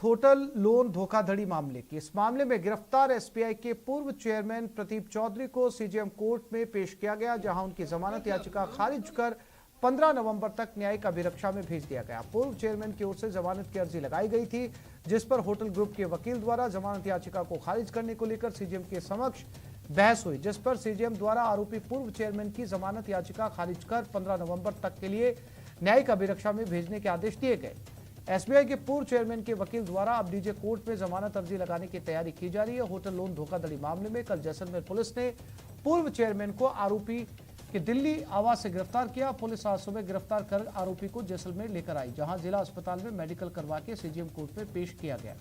Hotel loan धोखाधड़ी मामले की। इस मामले में गिरफ्तार एसबीआई के पूर्व चेयरमैन प्रदीप चौधरी को सीजेएम कोर्ट में पेश किया गया, जहां उनकी जमानत याचिका खारिज कर 15 नवंबर तक न्यायिक अभिरक्षा में भेज दिया गया। पूर्व चेयरमैन की ओर से जमानत की अर्जी लगाई गई थी, जिस पर होटल ग्रुप के वकील द्वारा जमानत याचिका को खारिज करने को लेकर सीजेएम के समक्ष बहस हुई, जिस पर सीजेएम द्वारा आरोपी पूर्व चेयरमैन की जमानत याचिका खारिज कर 15 नवंबर तक के लिए न्यायिक अभिरक्षा में भेजने के आदेश दिए गए। एसबीआई के पूर्व चेयरमैन के वकील द्वारा अब डीजे कोर्ट में जमानत अर्जी लगाने की तैयारी की जा रही है। होटल लोन धोखाधड़ी मामले में कल जैसलमेर पुलिस ने पूर्व चेयरमैन को आरोपी के दिल्ली आवास से गिरफ्तार किया। पुलिस आज सुबह गिरफ्तार कर आरोपी को जैसलमेर लेकर आई, जहां जिला अस्पताल में मेडिकल करवा के सीजेएम कोर्ट में पेश किया गया।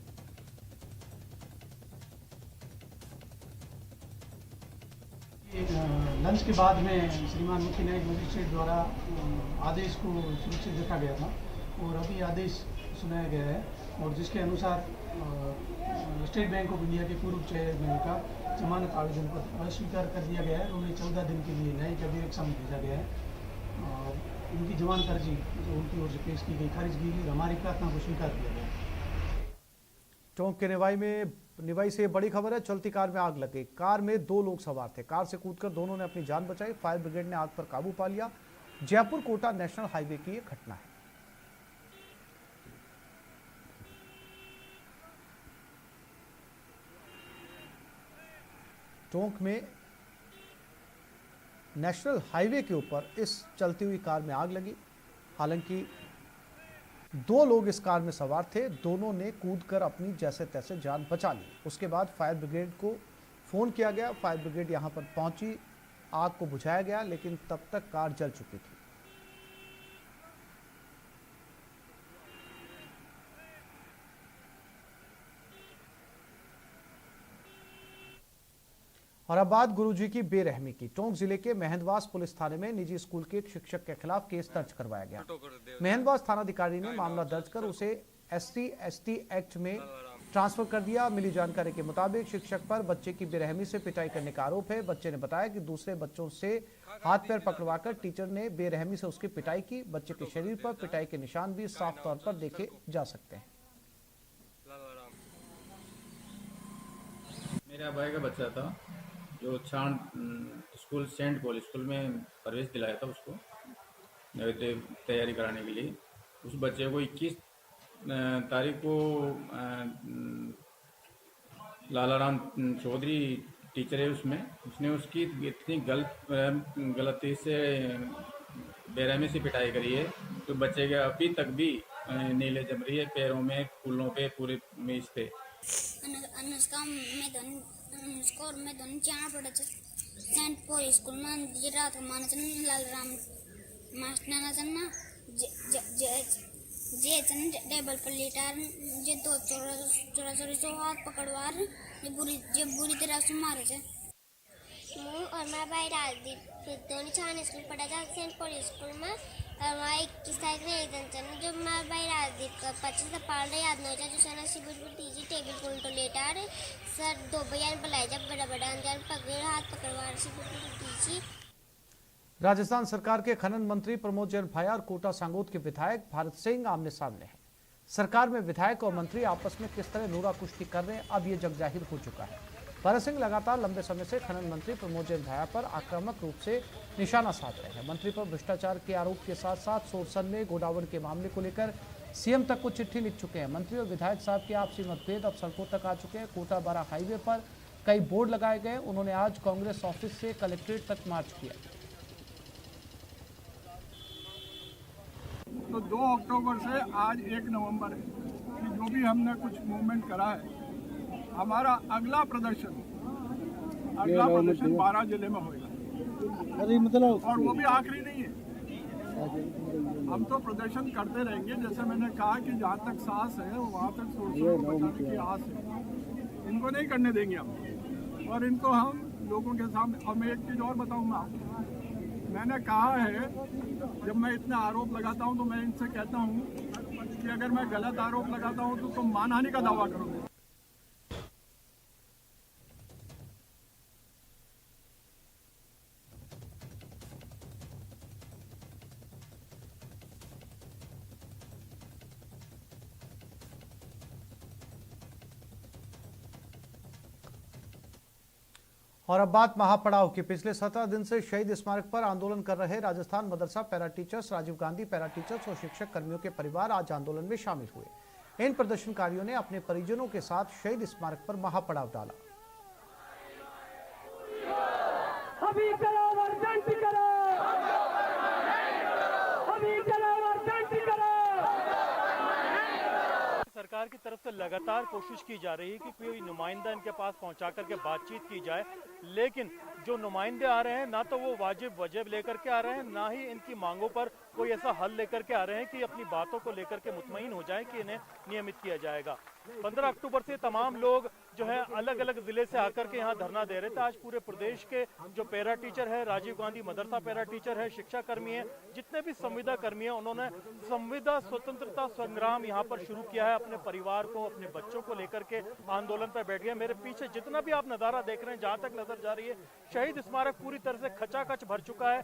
लंच के बाद में श्रीमान मुख्य न्यायिक मजिस्ट्रेट द्वारा आदेश को सुरक्षित रखा गया था और अभी आदेश सुनाया गया है, और जिसके अनुसार स्टेट बैंक ऑफ इंडिया के पूर्व चेयरमैन का जमानत आवेदन पर अस्वीकार कर दिया गया है। उन्हें 14 दिन के लिए न्यायिक अभिरक्षा में भेजा गया है और उनकी जमानत अर्जी जो उनकी ओर से पेश की गई खारिज की गई, हमारी प्रार्थना को स्वीकार किया गया। टोंक के निवाई से बड़ी खबर है। चलती कार में आग लग गई। कार में 2 लोग सवार थे। कार से कूदकर दोनों ने अपनी जान बचाई। फायर ब्रिगेड ने आग पर काबू पा लिया। जयपुर कोटा नेशनल हाईवे की यह घटना है। टोंक में नेशनल हाईवे के ऊपर इस चलती हुई कार में आग लगी। हालांकि 2 लोग इस कार में सवार थे। दोनों ने कूदकर अपनी जैसे तैसे जान बचा ली। उसके बाद फायर ब्रिगेड को फोन किया गया। फायर ब्रिगेड यहां पर पहुंची, आग को बुझाया गया, लेकिन तब तक कार जल चुकी थी। और अब बात गुरुजी की बेरहमी की। टोंक जिले के मेहंदवास पुलिस थाने में निजी स्कूल के एक शिक्षक के खिलाफ केस दर्ज करवाया गया। मेहंदवास थानाधिकारी ने मामला दर्ज कर उसे SC/ST एक्ट में ट्रांसफर कर दिया। मिली जानकारी के मुताबिक शिक्षक पर बच्चे की बेरहमी से पिटाई करने का आरोप है। बच्चे ने बताया कि दूसरे बच्चों से हाथ पैर पकड़वाकर टीचर ने बेरहमी से उसकी पिटाई की। बच्चे के शरीर पर पिटाई के निशान भी साफ तौर पर देखे जा सकते हैं। मेरा भाई का बच्चा था जो छाण स्कूल सेंट पॉल स्कूल में प्रवेश दिलाया था उसको तैयारी कराने के लिए। उस बच्चे को 21 तारीख को लालाराम चौधरी टीचर है उसने उसकी इतनी गलती से बेरहमी से पिटाई करी है तो बच्चे के अभी तक भी नीले जम रही है, पैरों में, फूलों पे, पूरे मेज पे। स्कोर में दोनों जाना पड़ा था सेंट पॉल स्कूल में रात को माना था लालराम मास्टर ना जे टेबल पर लेटार जे 2 चोरा सो हाथ पकड़वार जे बुरी तरह से मारे थे। मैं और मेरा भाई राजदीप फिर दोनों छान स्कूल पढ़ा था सेंट पॉल स्कूल में, और वहाँ 21 तारीख में एक दिन चलना जो मेरा भाई राजदीप का 25 से पाल रहे याद नहीं जो सना शिविर टीजी टेबल को उल्टो लेटा रहे सर 2 बयान बुलाए जब बड़ा अंजार पकड़ हाथ पकड़वा शिविर टीजी। राजस्थान सरकार के खनन मंत्री प्रमोद जैन भाया और कोटा सांगोद के विधायक भारत सिंह आमने सामने हैं। सरकार में विधायक और मंत्री आपस में किस तरह नूरा कुश्ती कर रहे हैं, अब ये जग जाहिर हो चुका है। भारत सिंह लगातार लंबे समय से खनन मंत्री प्रमोद जैन भाया पर आक्रामक रूप से निशाना साध रहे हैं। मंत्री पर भ्रष्टाचार के आरोप के साथ साथ सोरसन में गोडाउन के मामले को लेकर सीएम तक को चिट्ठी लिख चुके हैं। मंत्री और विधायक साहब के आपसी मतभेद अब सड़कों तक आ चुके हैं। कोटा बारा हाईवे पर कई बोर्ड लगाए गए। उन्होंने आज कांग्रेस ऑफिस से कलेक्ट्रेट तक मार्च किया। तो 2 अक्टूबर से आज 1 नवंबर है कि जो भी हमने कुछ मूवमेंट करा है, हमारा अगला प्रदर्शन 12 जिले में होगा और वो भी आखिरी नहीं है। हम तो प्रदर्शन करते रहेंगे। जैसे मैंने कहा कि जहाँ तक सांस है वहाँ तक सोर्सों को बचाने की आस है। इनको नहीं करने देंगे हम, और इनको हम लोगों के सामने। और मैं एक चीज़ और बताऊँगा, मैंने कहा है जब मैं इतना आरोप लगाता हूं तो मैं इनसे कहता हूं कि अगर मैं गलत आरोप लगाता हूं तो तुम मानहानि का दावा करोगे। और अब बात महापड़ाव की। पिछले 17 दिन से शहीद स्मारक पर आंदोलन कर रहे राजस्थान मदरसा para teachers, Rajiv Gandhi para teachers और शिक्षक कर्मियों के परिवार आज आंदोलन में शामिल हुए। इन प्रदर्शनकारियों ने अपने परिजनों के साथ शहीद स्मारक पर महापड़ाव डाला। अभी करो वर्जंत करो, अभी करो वर्जंत करो। सरकार की तरफ से लगातार कोशिश की जा रही है कि कोई नुमाइंदा इनके पास पहुंचा करके बातचीत की जाए, लेकिन जो नुमाइंदे आ रहे हैं ना तो वो वाजिब वजह लेकर के आ रहे हैं, ना ही इनकी मांगों पर कोई ऐसा हल लेकर के आ रहे हैं कि अपनी बातों को लेकर के मुतमईन हो जाए कि इन्हें नियमित किया जाएगा। 15 अक्टूबर से तमाम लोग जो है अलग अलग जिले से आकर के यहाँ धरना दे रहे थे। आज पूरे प्रदेश के जो पैरा टीचर है, राजीव गांधी मदरसा पैरा टीचर है, शिक्षा कर्मी है, जितने भी संविदा कर्मी है, उन्होंने संविदा स्वतंत्रता संग्राम यहाँ पर शुरू किया है। अपने परिवार को, अपने बच्चों को लेकर के आंदोलन पर बैठ गए। मेरे पीछे जितना भी आप नजारा देख रहे हैं, जहाँ तक नजर जा रही है, शहीद स्मारक पूरी तरह से खचाखच भर चुका है।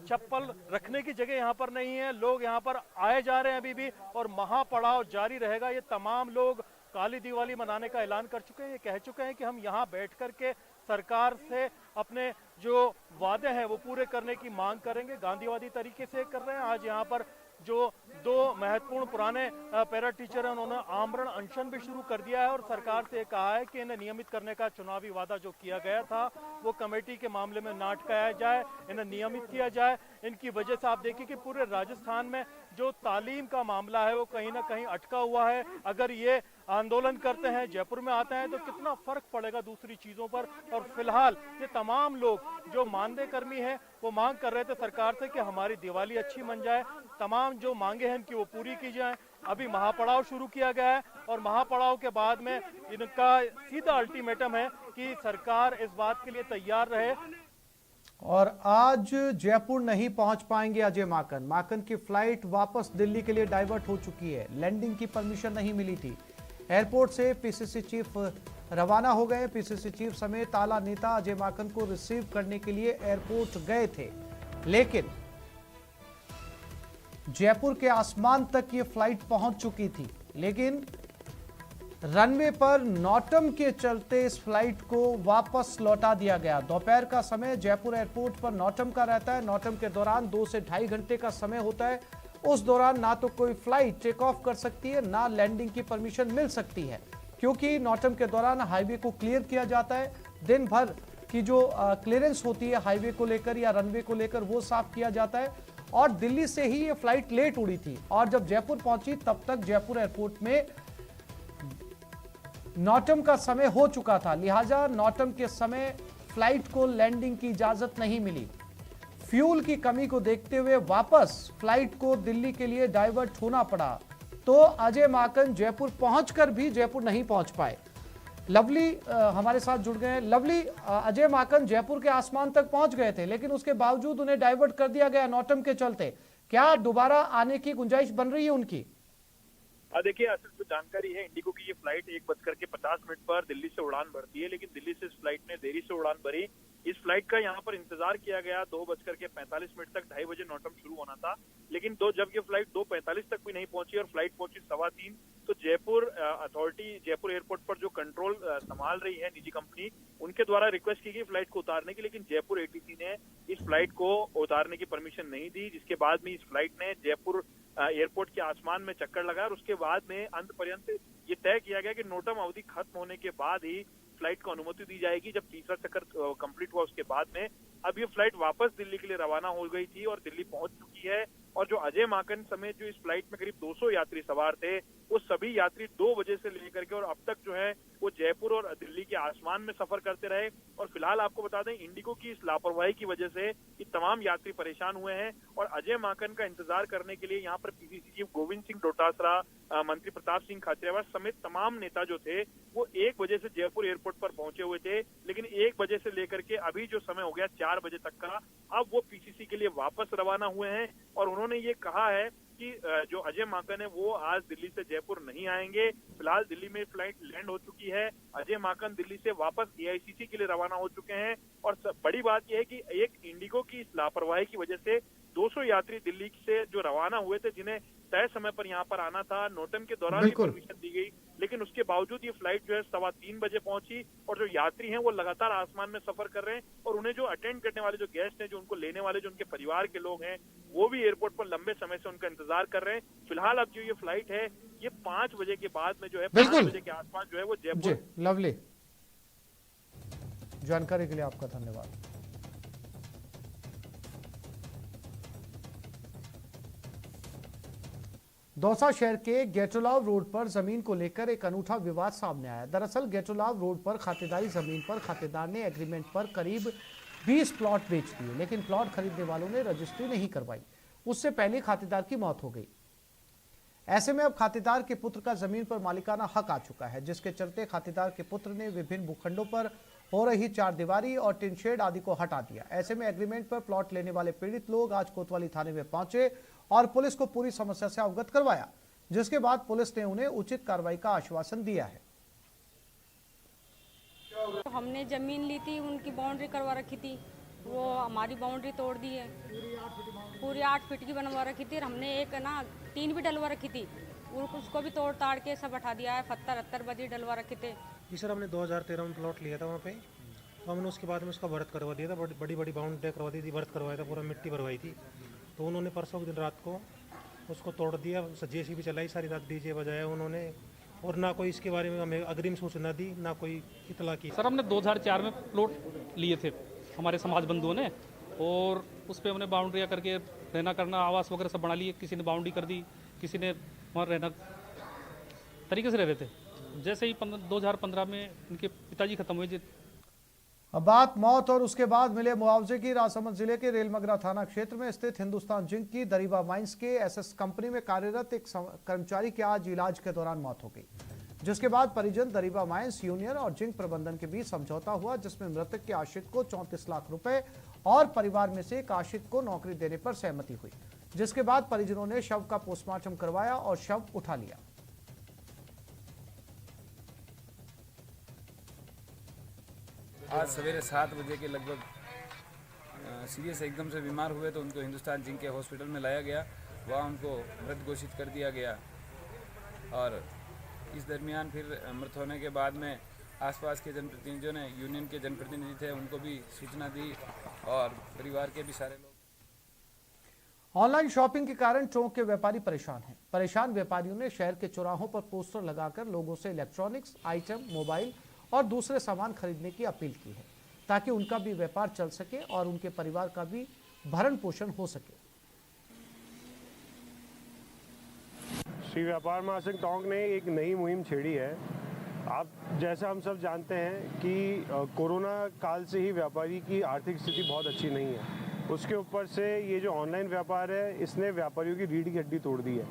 चप्पल रखने की जगह यहाँ पर नहीं है, लोग यहाँ पर आए जा रहे हैं अभी भी, और महापड़ाव जारी रहेगा। ये तमाम लोग काली दिवाली मनाने का ऐलान कर चुके हैं। ये कह चुके हैं कि हम यहाँ बैठ कर के सरकार से अपने जो वादे हैं वो पूरे करने की मांग करेंगे। गांधीवादी तरीके से कर रहे हैं। आज यहाँ पर जो 2 महत्वपूर्ण पुराने पैरा टीचर हैं, उन्होंने आमरण अनशन भी शुरू कर दिया है और सरकार से कहा है कि इन्हें नियमित करने का चुनावी वादा जो किया गया था वो कमेटी के मामले में ना अटकाया जाए, इन्हें नियमित किया जाए। इनकी वजह से आप देखिए कि पूरे राजस्थान में जो तालीम का मामला है वो कहीं ना कहीं अटका हुआ है। अगर ये आंदोलन करते हैं, जयपुर में आते हैं, तो कितना फर्क पड़ेगा दूसरी चीजों पर। और फिलहाल ये तमाम लोग जो मानदेय कर्मी हैं वो मांग कर रहे थे सरकार से कि हमारी दिवाली अच्छी बन जाए, तमाम जो मांगे हैं इनकी वो पूरी की जाए। अभी महापड़ाव शुरू किया गया है और महापड़ाव के बाद में इनका सीधा अल्टीमेटम है कि सरकार इस बात के लिए तैयार रहे। और आज जयपुर नहीं पहुंच पाएंगे अजय माकन। माकन की फ्लाइट वापस दिल्ली के लिए डाइवर्ट हो चुकी है। लैंडिंग की परमिशन नहीं मिली थी। एयरपोर्ट से पीसीसी चीफ रवाना हो गए। पीसीसी चीफ समेत आला नेता अजय माकन को रिसीव करने के लिए एयरपोर्ट गए थे, लेकिन जयपुर के आसमान तक ये फ्लाइट पहुंच चुकी थी, लेकिन रनवे पर नॉटम के चलते इस फ्लाइट को वापस लौटा दिया गया। दोपहर का समय जयपुर एयरपोर्ट पर नॉटम का रहता है। नॉटम के दौरान 2 से 2.5 घंटे का समय होता है। उस दौरान ना तो कोई फ्लाइट टेक ऑफ कर सकती है, ना लैंडिंग की परमिशन मिल सकती है, क्योंकि नॉटम के दौरान हाईवे को क्लियर किया जाता है। दिन भर की जो क्लियरेंस होती है हाईवे को लेकर या रनवे को लेकर, वो साफ किया जाता है। और दिल्ली से ही ये फ्लाइट लेट उड़ी थी और जब जयपुर पहुंची तब तक जयपुर एयरपोर्ट में नॉटम का समय हो चुका था, लिहाजा नॉटम के समय फ्लाइट को लैंडिंग की इजाजत नहीं मिली। फ्यूल की कमी को देखते हुए वापस फ्लाइट को दिल्ली के लिए डाइवर्ट होना पड़ा, तो अजय माकन जयपुर पहुंचकर भी जयपुर नहीं पहुंच पाए। लवली हमारे साथ जुड़ गए हैं। लवली, अजय माकन जयपुर के आसमान तक पहुंच गए थे, लेकिन उसके बावजूद उन्हें डाइवर्ट कर दिया गया नॉटम के चलते। क्या दोबारा आने की गुंजाइश बन रही है उनकी? देखिए, असल जो जानकारी है, इंडिगो की ये फ्लाइट 1:50 पर दिल्ली से उड़ान भरती है, लेकिन दिल्ली से इस फ्लाइट ने देरी से उड़ान भरी। इस फ्लाइट का यहाँ पर इंतजार किया गया 2:45 तक। 2:30 बजे नॉटम शुरू होना था, लेकिन जब ये फ्लाइट 2:45 तक भी नहीं पहुंची और फ्लाइट पहुंची 3:15, तो जयपुर अथॉरिटी, जयपुर एयरपोर्ट पर जो कंट्रोल संभाल रही है निजी कंपनी, उनके द्वारा रिक्वेस्ट की गई फ्लाइट को उतारने की, लेकिन जयपुर एटीसी ने इस फ्लाइट को उतारने की परमिशन नहीं दी, जिसके बाद में इस फ्लाइट ने जयपुर एयरपोर्ट के आसमान में चक्कर लगाया और उसके बाद में अंत पर्यंत ये तय किया गया कि नॉटम अवधि खत्म होने के बाद ही फ्लाइट को अनुमति दी जाएगी। जब तीसरा चक्कर कंप्लीट हुआ उसके बाद में अब ये फ्लाइट वापस दिल्ली के लिए रवाना हो गई थी और दिल्ली पहुंच चुकी है। और जो अजय माकन समेत जो इस फ्लाइट में करीब 200 यात्री सवार थे, वो सभी यात्री 2 बजे से लेकर के और अब तक जो है वो जयपुर और दिल्ली के आसमान में सफर करते रहे। और फिलहाल आपको बता दें, इंडिगो की इस लापरवाही की वजह से ये तमाम यात्री परेशान हुए हैं और अजय माकन का इंतजार करने के लिए यहाँ पर पीसीसी चीफ गोविंद सिंह डोटासरा, मंत्री प्रताप सिंह खाचरियावास समेत तमाम नेता जो थे वो 1 बजे से जयपुर एयरपोर्ट पर पहुंचे हुए थे, लेकिन 1 बजे से लेकर के अभी जो समय हो गया 4 बजे तक का, अब वो पीसीसी के लिए वापस रवाना हुए हैं। और उन्होंने ये कहा है कि जो अजय माकन है वो आज दिल्ली से जयपुर नहीं आएंगे। फिलहाल दिल्ली में फ्लाइट लैंड हो चुकी है। अजय माकन दिल्ली से वापस एआईसीसी के लिए रवाना हो चुके हैं। और बड़ी बात यह है कि एक इंडिगो की इस लापरवाही की वजह से 200 यात्री दिल्ली से जो रवाना हुए थे, जिन्हें तय समय पर यहाँ पर आना था, नोटम के दौरान ही बिल्कुल। परमिशन दी गई, लेकिन उसके बावजूद ये फ्लाइट जो है 3:15 बजे पहुंची और जो यात्री हैं वो लगातार आसमान में सफर कर रहे हैं और उन्हें जो अटेंड करने वाले जो गेस्ट हैं, जो उनको लेने वाले जो उनके परिवार के लोग हैं, वो भी एयरपोर्ट पर लंबे समय से उनका इंतजार कर रहे हैं। फिलहाल अब जो ये फ्लाइट है ये 5 बजे के बाद में जो है 5 बजे के आसपास जो है वो जी जयपुर। लवली, जानकारी के लिए आपका धन्यवाद। दौसा शहर के गेटोलाव रोड पर जमीन को लेकर एक अनूठा विवाद सामने आया। दरअसल गेटोलाव रोड पर खातेदारी जमीन पर खातेदार ने एग्रीमेंट पर करीब 20 प्लॉट बेच दिए, लेकिन प्लॉट खरीदने वालों ने रजिस्ट्री नहीं करवाई। उससे पहले खातेदार की मौत हो गई। ऐसे में अब खातेदार के पुत्र का जमीन पर मालिकाना हक आ चुका है, जिसके चलते खातेदार के पुत्र ने विभिन्न भूखंडों पर हो रही चारदीवारी और टिन शेड आदि को हटा दिया। ऐसे में एग्रीमेंट पर प्लॉट लेने वाले पीड़ित लोग आज कोतवाली थाने में पहुंचे और पुलिस को पूरी समस्या से अवगत करवाया, जिसके बाद पुलिस ने उन्हें उचित कार्रवाई का आश्वासन दिया है। हमने जमीन ली थी, उनकी बाउंड्री करवा रखी थी, वो हमारी बाउंड्री तोड़ दी है। पूरी 8 फीट की बनवा रखी थी और हमने एक ना 3 भी डलवा रखी थी, उसको भी तोड़ ताड़ के सब हटा दिया है। 70-70 बदी डलवा रखे थे। जी सर, हमने 2013 में प्लॉट लिया था वहाँ पे, तो हमने उसके बाद में उसका भरत करवा दिया था, बड़ी बड़ी बाउंड्री करवा दी थी, भरत करवाया था, पूरा मिट्टी भरवाई थी। तो उन्होंने परसों के दिन रात को उसको तोड़ दिया, जेसीबी चलाई, सारी रात डीजे बजाया उन्होंने, और ना कोई इसके बारे में हमें अग्रिम सूचना दी, ना कोई इतला की। सर हमने 2004 में प्लॉट लिए थे हमारे समाज बंधुओं ने, और उस पर हमने बाउंड्रियाँ करके रहना करना, आवास वगैरह सब बना लिए। किसी ने बाउंड्री कर दी, किसी ने वहाँ रहना तरीके से रह रहे थे। जैसे ही 2015 में इनके पिताजी खत्म हुए। अब बात मौत और उसके बाद मिले मुआवजे की। राजसमंद जिले के रेलमगरा थाना क्षेत्र में स्थित हिंदुस्तान जिंक की दरीबा माइंस के एसएस कंपनी में कार्यरत एक कर्मचारी की आज इलाज के दौरान मौत हो गई, जिसके बाद परिजन दरीबा माइंस यूनियन और जिंक प्रबंधन के बीच समझौता हुआ, जिसमें मृतक के आश्रित को 34 लाख रुपए और परिवार में से एक आश्रित को नौकरी देने पर सहमति हुई, जिसके बाद परिजनों ने शव का पोस्टमार्टम करवाया और शव उठा लिया। आज सवेरे 7 बजे के लगभग सीरियस एकदम से बीमार हुए, तो उनको हिंदुस्तान जिंक के हॉस्पिटल में लाया गया। वहाँ उनको मृत घोषित कर दिया गया और इस दरमियान फिर मृत होने के बाद में आसपास के जनप्रतिनिधियों ने, यूनियन के जनप्रतिनिधि थे, उनको भी सूचना दी और परिवार के भी सारे लोग। ऑनलाइन शॉपिंग के कारण चौक के व्यापारी परेशान हैं। परेशान व्यापारियों ने शहर के चौराहों पर पोस्टर लगाकर लोगों से इलेक्ट्रॉनिक्स आइटम, मोबाइल और दूसरे सामान खरीदने की अपील की है, ताकि उनका भी व्यापार चल सके और उनके परिवार का भी भरण पोषण हो सके। श्री व्यापार महासंघ टोंक ने एक नई मुहिम छेड़ी है। आप जैसा हम सब जानते हैं कि कोरोना काल से ही व्यापारी की आर्थिक स्थिति बहुत अच्छी नहीं है। उसके ऊपर से ये जो ऑनलाइन व्यापार है, इसने व्यापारियों की रीढ़ की हड्डी तोड़ दी है।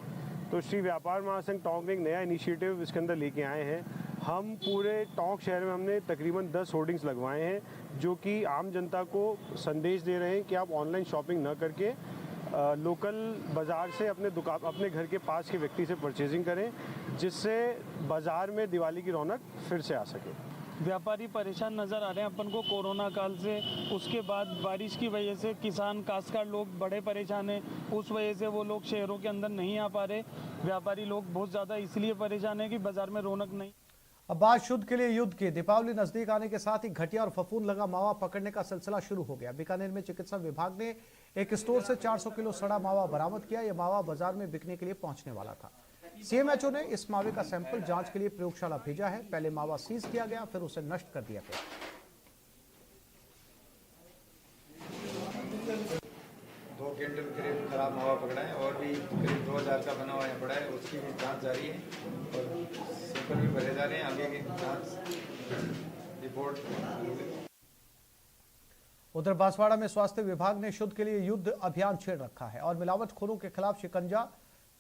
तो श्री व्यापार महासंघ टोंक ने एक नया इनिशिएटिव इसके अंदर लेके आए हैं। हम पूरे टोंक शहर में हमने तकरीबन 10 होर्डिंग्स लगवाए हैं, जो कि आम जनता को संदेश दे रहे हैं कि आप ऑनलाइन शॉपिंग न करके लोकल बाज़ार से अपने घर के पास के व्यक्ति से परचेजिंग करें, जिससे बाज़ार में दिवाली की रौनक फिर से आ सके। व्यापारी परेशान नज़र आ रहे हैं अपन को कोरोना काल से। उसके बाद बारिश की वजह से किसान काश्तकार लोग बड़े परेशान हैं, उस वजह से वो लोग शहरों के अंदर नहीं आ पा रहे। व्यापारी लोग बहुत ज़्यादा इसलिए परेशान है कि बाज़ार में रौनक नहीं। अब बात शुद्ध के लिए युद्ध की। दीपावली नजदीक आने के साथ ही घटिया और फफूंद लगा मावा पकड़ने का सिलसिला शुरू हो गया। बीकानेर में चिकित्सा विभाग ने एक स्टोर से 400 किलो सड़ा मावा बरामद किया। यह मावा बाजार में बिकने के लिए पहुंचने वाला था। सीएमएचओ ने इस मावे का सैंपल जांच के लिए प्रयोगशाला भेजा है। पहले मावा सीज किया गया, फिर उसे नष्ट कर दिया गया। 2 क्विंटल करीब खराब मावा पकड़ा है और भी करीब 2000 का बना हुआ पड़ा है। उसकी भी जांच जारी है और सैंपल भी भरे जा रहे हैं। आगे की जांच रिपोर्ट। उधर बांसवाड़ा में स्वास्थ्य विभाग ने शुद्ध के लिए युद्ध अभियान छेड़ रखा है और मिलावटखोरों के खिलाफ शिकंजा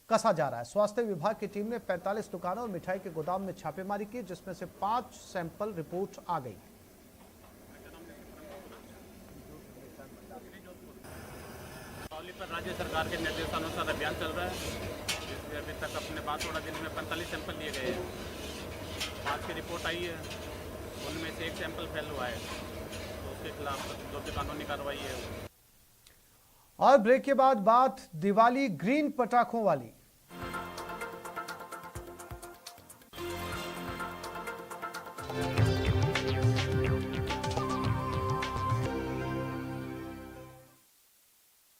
कसा जा रहा है। स्वास्थ्य विभाग की टीम ने 45 दुकानों और मिठाई के गोदाम में छापेमारी की, जिसमें से 5 सैंपल रिपोर्ट आ गई। पर राज्य सरकार के निर्देशानुसार अभियान चल रहा है, जिसमें अभी तक अपने बांसवाड़ा जिले में 45 सैंपल लिए गए हैं। 5 की रिपोर्ट आई है, उनमें से 1 सैंपल फेल हुआ है, तो उसके खिलाफ जो भी कानूनी कार्रवाई है। और ब्रेक के बाद बात दिवाली ग्रीन पटाखों वाली।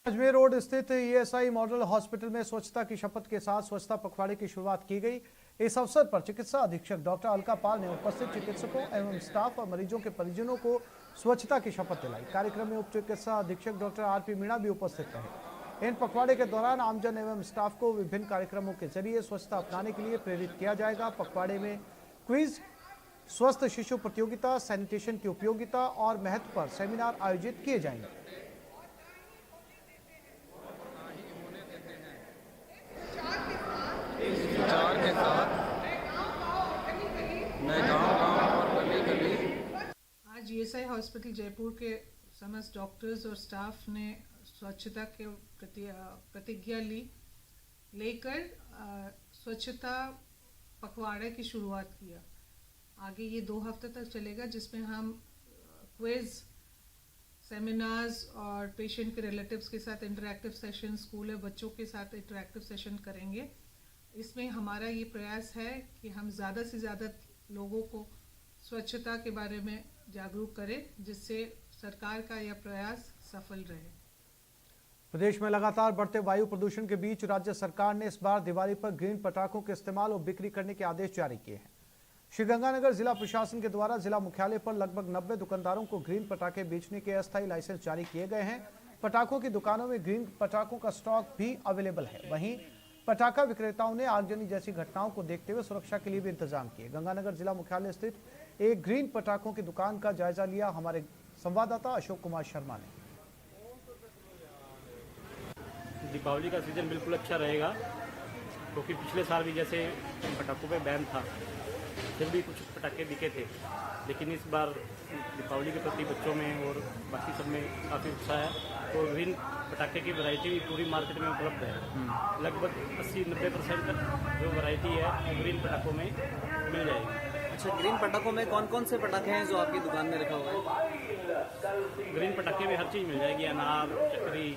अजमेर रोड स्थित ईएसआई मॉडल हॉस्पिटल में स्वच्छता की शपथ के साथ स्वच्छता पखवाड़े की शुरुआत की गई। इस अवसर पर चिकित्सा अधीक्षक डॉक्टर अलका पाल ने उपस्थित चिकित्सकों एवं स्टाफ और मरीजों के परिजनों को स्वच्छता की शपथ दिलाई। कार्यक्रम में उप चिकित्सा अधीक्षक डॉक्टर आरपी मीणा भी उपस्थित रहे। इन पखवाड़े के दौरान आमजन एवं स्टाफ को विभिन्न कार्यक्रमों के जरिए स्वच्छता अपनाने के लिए प्रेरित किया जाएगा। पखवाड़े में क्विज, स्वस्थ शिशु प्रतियोगिता, सैनिटेशन की उपयोगिता और महत्व पर सेमिनार आयोजित किए जाएंगे। इस विचार के साथ मैं गांव-गांव और गली-गली आज ईएसआई हॉस्पिटल जयपुर के समस्त डॉक्टर्स और स्टाफ ने स्वच्छता के प्रतिज्ञा लेकर स्वच्छता पखवाड़े की शुरुआत किया। आगे ये 2 हफ्ते तक चलेगा, जिसमें हम क्विज, सेमिनार्स और पेशेंट के रिलेटिव्स के साथ इंटरैक्टिव सेशन, स्कूल है बच्चों के साथ इंटरैक्टिव सेशन करेंगे। इसमें हमारा ये प्रयास है कि हम ज़्यादा से ज़्यादा लोगों को स्वच्छता के बारे में जागरूक करें, जिससे सरकार का यह प्रयास सफल रहे। प्रदेश में लगातार बढ़ते वायु प्रदूषण के बीच राज्य सरकार ने इस बार दिवाली पर ग्रीन पटाखों के इस्तेमाल और बिक्री करने के आदेश जारी किए हैं। श्रीगंगानगर जिला प्रशासन के द्वारा जिला मुख्यालय पर लगभग 90 दुकानदारों को ग्रीन पटाखे बेचने के अस्थायी लाइसेंस जारी किए गए हैं। पटाखों की दुकानों में ग्रीन पटाखों का स्टॉक भी अवेलेबल है। वहीं पटाखा विक्रेताओं ने आगजनी जैसी घटनाओं को देखते हुए सुरक्षा के लिए भी इंतजाम किए। गंगानगर जिला मुख्यालय स्थित एक ग्रीन पटाखों की दुकान का जायजा लिया हमारे संवाददाता अशोक कुमार शर्मा ने। दीपावली का सीजन बिल्कुल अच्छा रहेगा, क्योंकि पिछले साल भी जैसे पटाखों पे बैन था, फिर भी कुछ पटाखे बिके थे, लेकिन इस बार दीपावली के प्रति बच्चों में और बाकी सब में काफ़ी उत्साह है। और ग्रीन पटाखे की वैरायटी भी पूरी मार्केट में उपलब्ध है। लगभग 80-90% जो वैरायटी है वो ग्रीन पटाखों में मिल जाएगी। अच्छा, ग्रीन पटाखों में कौन कौन से पटाखे हैं जो आपकी दुकान में रखा हुआ है? ग्रीन पटाखे में हर चीज़ मिल जाएगी, अनार, चक्री,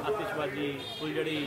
आतिशबाजी, फुलझड़ी।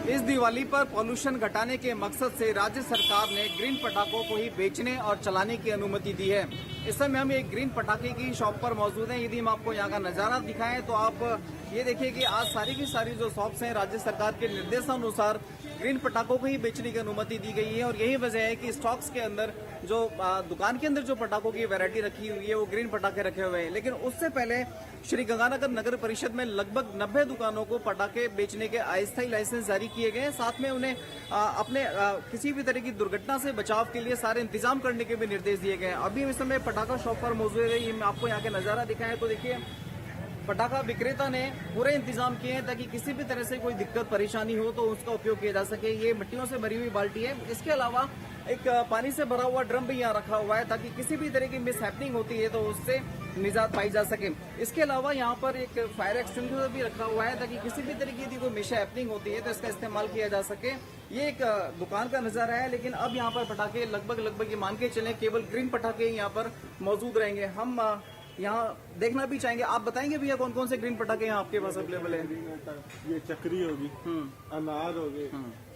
इस दिवाली पर पॉल्यूशन घटाने के मकसद से राज्य सरकार ने ग्रीन पटाखों को ही बेचने और चलाने की अनुमति दी है। इस समय हम एक ग्रीन पटाखे की शॉप पर मौजूद हैं। यदि हम आपको यहाँ का नज़ारा दिखाएं तो आप ये देखिए कि आज सारी की सारी जो शॉप्स हैं राज्य सरकार के निर्देशानुसार ग्रीन पटाखों को ही बेचने की अनुमति दी गई है। और यही वजह है कि स्टॉक्स के अंदर जो दुकान के अंदर जो पटाखों की वैरायटी रखी हुई है वो ग्रीन पटाखे रखे हुए हैं। लेकिन उससे पहले श्री गंगानगर नगर परिषद में लगभग 90 दुकानों को पटाखे बेचने के अस्थायी लाइसेंस जारी किए गए। साथ में उन्हें अपने किसी भी तरह की दुर्घटना से बचाव के लिए सारे इंतजाम करने के भी निर्देश दिए गए हैं। अभी इस समय पटाखा शॉप पर मौजूद है। ये आपको यहाँ के नज़ारा दिखाएं तो देखिए पटाखा विक्रेता ने पूरे इंतजाम किए हैं ताकि किसी भी तरह से कोई दिक्कत परेशानी हो तो उसका उपयोग किया जा सके। ये मिट्टियों से भरी हुई बाल्टी है। इसके अलावा एक पानी से भरा हुआ ड्रम भी यहाँ रखा हुआ है ताकि किसी भी तरह की मिस हैपनिंग होती है तो उससे निजात पाई जा सके। इसके अलावा यहाँ पर एक फायर एक्सटिंग्विशर भी रखा हुआ है ताकि किसी भी तरह की कोई मिस हैपनिंग होती है तो इसका इस्तेमाल किया जा सके। ये एक दुकान का नजारा है। लेकिन अब यहाँ पर पटाखे लगभग ये मान के चलें केवल ग्रीन पटाखे यहाँ पर मौजूद रहेंगे। हम यहाँ देखना भी चाहेंगे। आप बताएंगे भैया कौन कौन से ग्रीन पटाखे यहाँ आपके पास अवेलेबल है? ये चक्री होगी, अनार हो गए,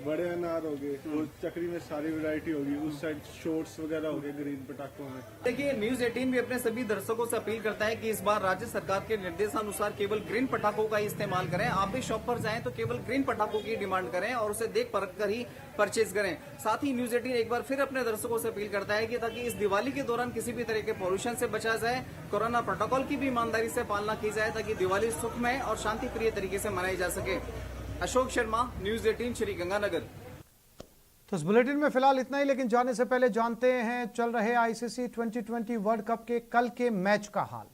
बड़े अनार हो गए, और चक्री में सारी वैरायटी होगी। उस साइड शॉर्ट्स वगैरह हो गए ग्रीन पटाखों में। देखिए न्यूज 18 भी अपने सभी दर्शकों से अपील करता है कि इस बार राज्य सरकार के निर्देशानुसार केवल ग्रीन पटाखों का ही इस्तेमाल करें। आप भी शॉप पर जाएं तो केवल ग्रीन पटाखों की डिमांड करें और उसे देख परख कर ही परचेज करें। साथ ही न्यूज 18 एक बार फिर अपने दर्शकों से अपील करता है कि ताकि इस दिवाली के दौरान किसी भी तरह के पॉल्यूशन से बचा जाए, कोरोना प्रोटोकॉल की भी ईमानदारी से पालना की जाए ताकि दिवाली सुखमय और शांति प्रिय तरीके से मनाई जा सके। अशोक शर्मा, न्यूज 18 श्री गंगानगर। तो इस बुलेटिन में फिलहाल इतना ही, लेकिन जाने से पहले जानते हैं चल रहे आईसीसी 2020 वर्ल्ड कप के कल के मैच का हाल।